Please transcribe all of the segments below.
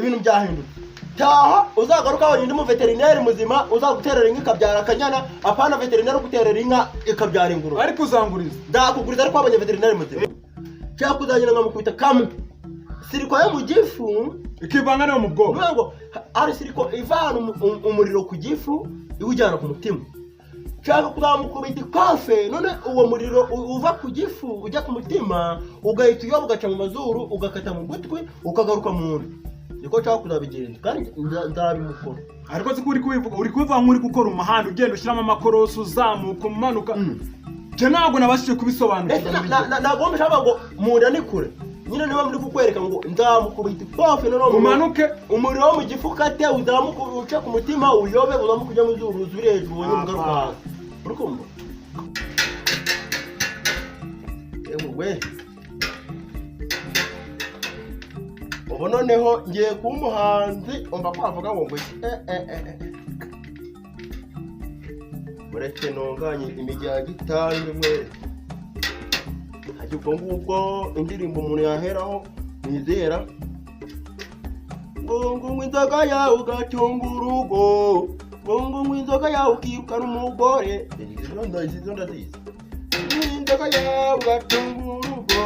ibintu byahindutse taha uzagaruka wonyine mu veterineri muzima uzaguterera inka ikabyara akanyana apana veterineri uguterera inka ikabyara ingurube ariko uzanguriza ndakuguriza ariko abanye veterineri muzima cyangwa kuzagenda nkamukubita kamwe siriko yo mu gifu ikivanga no mu bwoko ngo ari siriko ivana umuriro ku gifu iwujyana ku mutima cyangwa kuzamukubita ikofe none uwo muriro uva ku gifu ujya ku mutima ugahita uyoba ugaca mu mazuru ugakata mu gutwi ukagaruka mu nda niko cyangwa kuzabigenza kandi nzabimukora ariko se uri kubivuga nk'uri gukora umuhanda ugenda ushyiramo amakorosi uzamuka umanuka je ntabwo nabashije kubisobanukirwa ntabwo mbishaka ngo mu nda ni kure nyine niba muri kukwereka ngo nzamukubita ikofe none umanuke umuriro wo mu gifu kate uzamuka uca ku mutima uyobe uzamuka ujya mu zuru uzure hejuru wonyine ugaruka hasi urukumva ewe ubu noneho ngiye kuba umuhanzi umva kwavuga ngo ngo uretse ntunganye imijya gitari imwe ubwo ngubwo indirimbo umuntu yaheraho nizera ngo inzoga yawe ugatunga urugo ngo inzoga yawe ukirukana umugore izo ndazizi inzoga yawe ugatunga urugo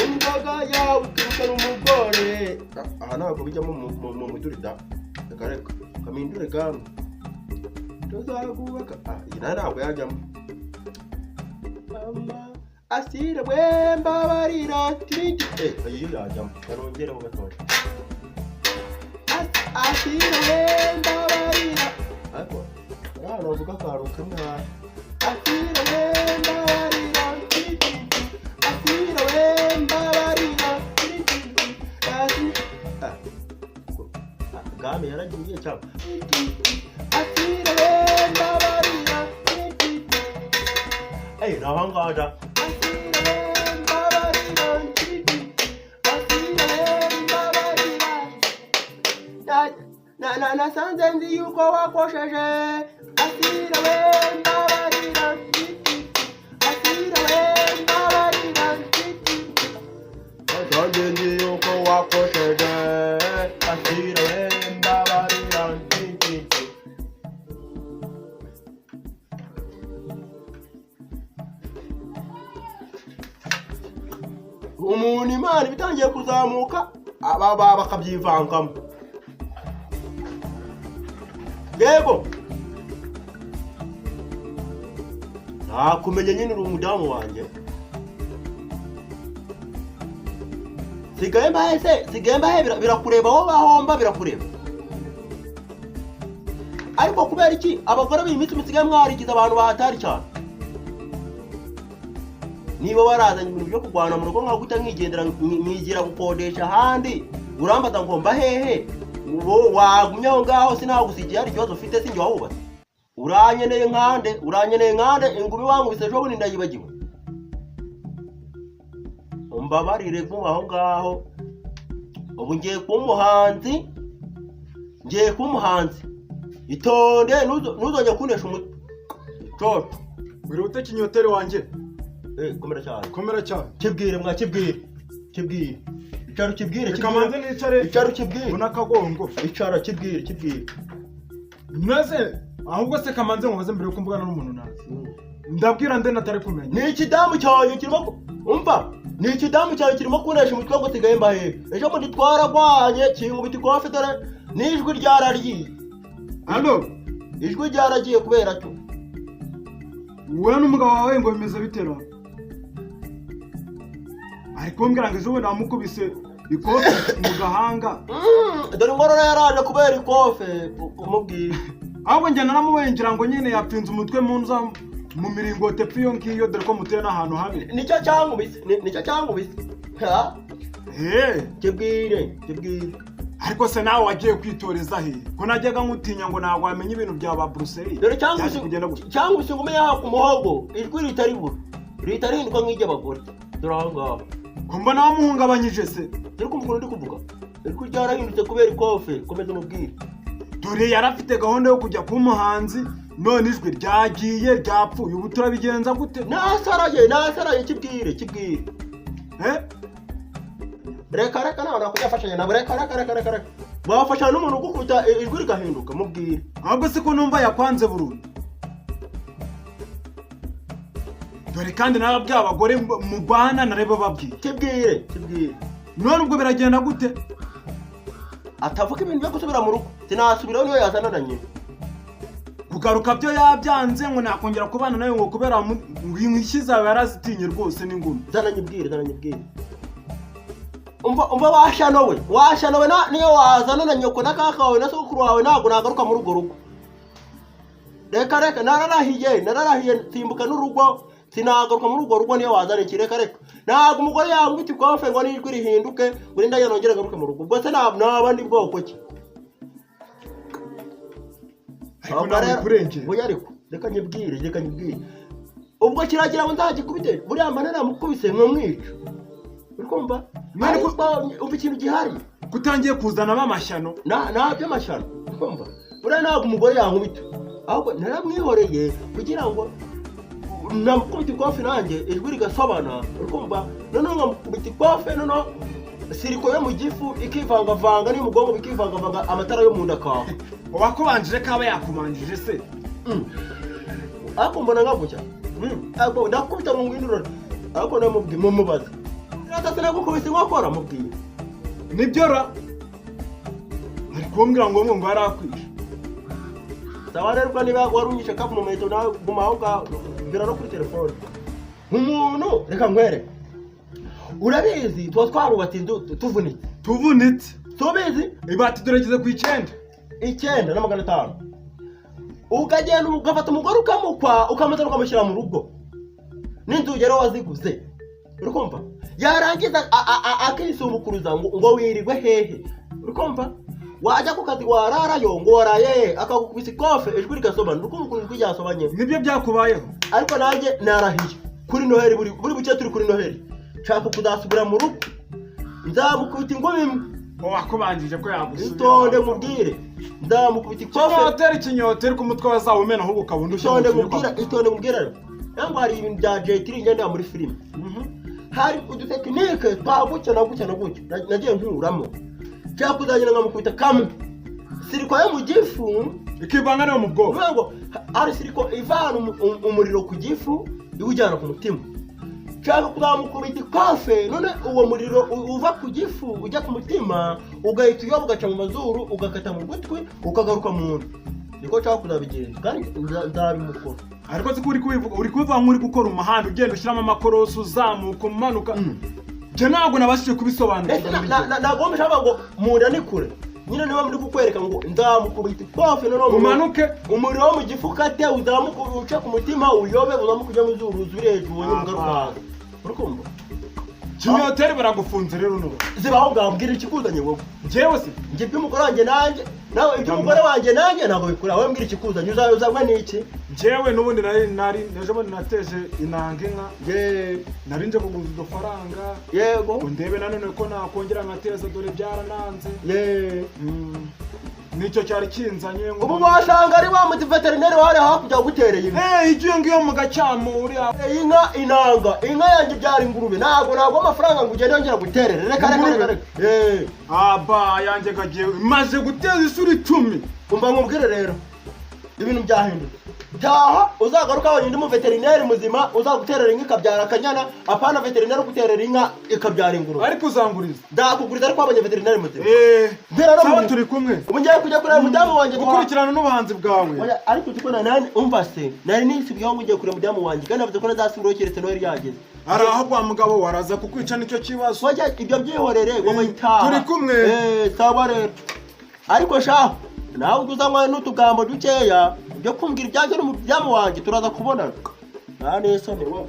inzoga yawe ukirukana umugore aha ntabwo bijyamo mu midurida reka kamindure gamwe tuzagubaka iyi ntabwo yajyamo asira wemba barira tindi ayo yajyamo barongereho gatoya asira wemba barira ariko rano uvuga karuka mwa asira wemba barira tindi asira wemba barira tindi game yaragiye cyangwa asira wemba barira tindi nahangaja nasanze nzi yuko wakosheje asira wemba barira asira wemba barira nasanze nzi yuko wakosheje asira wemba barira umuntu imana bitangiye kuzamuka aba bakabyivangamo yego nakumenya nyine uri umudamu wanjye sigaye mbahe birakureba wowe bahomba birakureba ariko kubera iki abagore b'iminsi musigaye mwarigize abantu bahatari cyane niba warazanye ibintu byo kurwana mu rugo nkaho guta nkigendera nkigira gukodesha ahandi urambaza ngo mba hehe wagumye aho ngaho sinagusigiye hari ikibazo ufite sinjye wahubatse uranyeneye nkande ingumi wankubise ejo bundi ndayibagiwe umbabarire vuba aho ngaho ubu ngiye kuba umuhanzi itonde ntuzongere kunesha umutwe coco wirute kinyotere wanjye komera cyane kibwire icyaro kibwire kamanze nicare icyaro kibwire unakagongo icyaro kibwire maze ahubwo se kamanze ngobaze mbere yo mvugana n'umuntu nazi ndabwira nde natari kumenya ni ikidamu cyawe kirimo umva ni ikidamu cyawe kirimo kunesha umutwe ngo sigaye mbahe ejo mundi twaragwanye kinkubita ikofe dore n'ijwi ryaragiye hano ijwi ryaragiye kubera cyo wowe n'umugabo wawe ngo bimeze bitera ariko mbwira ngo ejo namukubise ikofe mu gahanga dore ingorora yaraje kubera ikofe kumubwira ahubwo njyana namubengira ngo nyine yapfinze umutwe mu miringote pfiyo ngiyo dore ko muteye n'ahantu habi nicyo cyangubise ha kibwire ariko se nawe wagiye kwitoreza he ko najyaga nkutinya ngo ntabwo wamenya ibintu bya ba Bruxelles dore cyangwa umenye aha ku muhogo ijwi ritaribura ritarinduka nk'iry'abagore dore aho ngaho ko mbona wamuhungabanyije se dore kumva ukuntu ndi kuvuga ijwi ryarahindutse kubera ikofe komeza umubwire dore yarafite gahunda yo kujya kuba umuhanzi none ijwi ryagiye ryapfuye ubu turabigenza gute nasaraye kibwire reka nawe nakujya afashanya nabo reka wafasha n'umuntu ugukubita ijwi rigahinduka mubwire. ahubwo se ko numva yakwanze burundu. dore kandi nababwiye abagore mubana nareba babwiye. Kibwire. none ubwo biragenda gute? Atavuga ibintu byo gusubira mu rugo. Sinasubiraho niyo yazana na nyina. kugaruka byo yabyanze ngo nakongera kubana nawe ngo kubera inshyiza yarazitinye rwose n'ingumi. Zana nyibwire. Umva washano we niyo wazana na nyoko na kaka wawe na sokuru wawe ntabwo nagaruka muri urwo rugo. Reka nararahiye simbuka n'urugo sinagaruka muri urwo rugo niyo wazana iki. Reka ntabwo umugore yangwita ikofe ngo n'ijwi rihinduke ngo ninda yanongera garuka mu rugo. Ubwo se nabandi bwoko ki? ariko nawe kurengera. Oya reka nyibwire. Ubwo kiragira ngo nzagikubite buriya mbana namukubise nkamwica. Urikumva? Umva ikintu gihari. Kutangiye kuzanamo amashyano. Ntabyo amashyano. Urikumva? Buriya ntabwo umugore yankubita. Ahubwo naramwihoreye kugira ngo namukubita ikofe nanjye ijwi rigasobana. Urikumva? Noneho nkamukubita ikofe noneho siriko yo mu gifu ikivangavanga n'umugongo bikivangavanga amatara yo mu nda kawe. Wakubanjije kaba yakumanjije se. Ako mbona ngavuga. Ako ndakubita mu ngwinduro. Ako namubwiye mumubaza. Rata nagukubise ngakora mubwiye. Nibyo ra. Ari kumbwira ngo ngo arakwisha. Tawarerwa niba warunyisha kapu mu meto na gumaho ngira no kuri telefone. Umuntu reka ngwere. Urabizi twarubatse inzu tuvunitse. Tubizi ibati turegeze ku 9. 9,500. Ukagenda ugafata umugore ukamukwa ukamutera ukamushyira mu rugo. N'inzugero waziguze. Urikumva? Yarangiza akisumukuruza ngo wirirwe hehe. Urikumva? Wajya ku kazi wararayo ngo waraye akagukubisa ikofe ijwi rigasobana. Urikumva ijwi ryasobanye. Nibyo byakubayeho. Ariko nanjye narahiye. Kuri Noheli buri bucye turi kuri Noheli. Nshaka kuzasubira mu rugo. Nzamukubita ingumi. Wakubanjije ko yagusubira. Itonde mubwire. Ndamukubita ikofe. Ikinyoteri ku mutwe wazawumena ahubwo ukabundusha. Itonde mubwire. Yango hari ibintu bya J3 ngenda muri film. Hari udutekinike twagucya na gutya. Nagiye nkuramo. Cya kuzanyira nkamukubita kamwe. Siriko yo mu gifu ikivanga no mu bwoko. Ngo hari siriko ivana umuriro ku gifu iwujyana ku mutima. Cyangwa kuzamukubita ikofe none uwo muriro uva ku gifu ujya ku mutima ugahita uyoba ugaca mu mazuru ugakata mu gutwi ukagaruka mu nda. Niko cyangwa kuzabigenza kandi nzabimukora. Ariko se uri kubivuga nk'uri gukora umuhanda ugenda ushyiramo amakorosi uzamuka umanuka. Je ntabwo nabashije kubisobanura. Nagomba shaba ngo munda ni kure. Nyine niba muri kukwereka ngo ndamukubita ikofe none umanuke umuriro wo mu gifu kate uzamuka uca ku mutima uyobe uzamuka ujya mu zuru uzure hejuru n'umugaruka. Urukumva? Kinyoteri baragufunze rero no. Zibaho ngambwira ikikuzanye wowe. Jewe se nje by'umugore wanjye nanjye nawe iby'umugore wanjye nanjye ntabwo bikura wowe mbwira ikikuzanye uzabwa n'iki? Jewe nubundi nari neje bo nateje inanga inka. Nari nje kuguza udufaranga. Yego. Undebe nanone ko nakongera ngateza dore byarananze. Nicyo cyari kinzanye ngo ubu wasanga ari wa muti veterinary wari hakujya gutereye inka. Igiye ngiyo mu gacyamo uri inka inanga inka yanjye byari ingurube ntabwo amafaranga ngo ugende yongera guterere reka. Aba yanjye gagiye maze guteza isuri 10. Umva nkubwire rero ibintu byahindutse. Taha uzagaruka wanyine mu veterinary muzima uzaguterera inka ikabyara akanyana apana veterinary guterera inka ikabyara ingurube. Ariko uzanguriza ndakuguriza ariko abanye veterinary muzima. Sawa turi kumwe. Ubu ngiye kujya kureba mudamu wanjye gukurikirana n'ubuhanzi bwawe. Ariko tukona nani umva se nari nisibyeho ngo ngiye kureba mudamu wanjye kandi navuze ko nazasubiraho keretse Noheli yageze. Ari aho kwa mugabo waraza kukwica nicyo kibazo. Wajya ibyo byihorere wowe itaha. Turi kumwe. Sawa rero. Ariko sha nawe uzanywa n'utugambo dukeya byo kumbwira ibyanjye n'umudamu wanjye turaza kubonana. Nta nesone wowe.